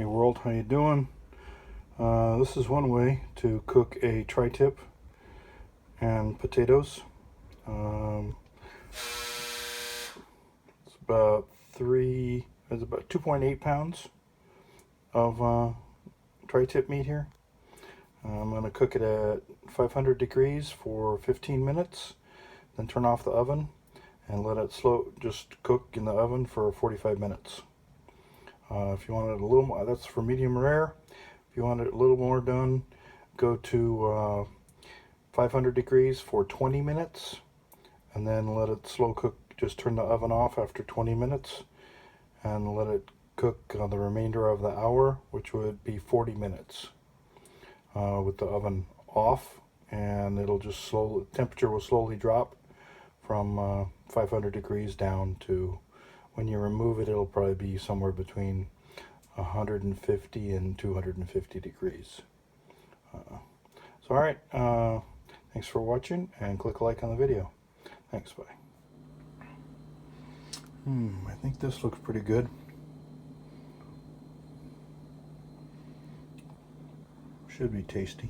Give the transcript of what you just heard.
Hey world, how you doing? This is one way to cook a tri-tip and potatoes. It's about 2.8 pounds of tri-tip meat here. I'm going to cook it at 500 degrees for 15 minutes, then turn off the oven and let it just cook in the oven for 45 minutes. If you want it a little more, that's for medium rare. If you want it a little more done, go to 500 degrees for 20 minutes and then let it slow cook. Just turn the oven off after 20 minutes and let it cook the remainder of the hour, which would be 40 minutes with the oven off, and it'll just temperature will slowly drop from 500 degrees down to, when you remove it, it'll probably be somewhere between 150 and 250 degrees. So alright, thanks for watching, and click like on the video. Thanks, bye. I think this looks pretty good. Should be tasty.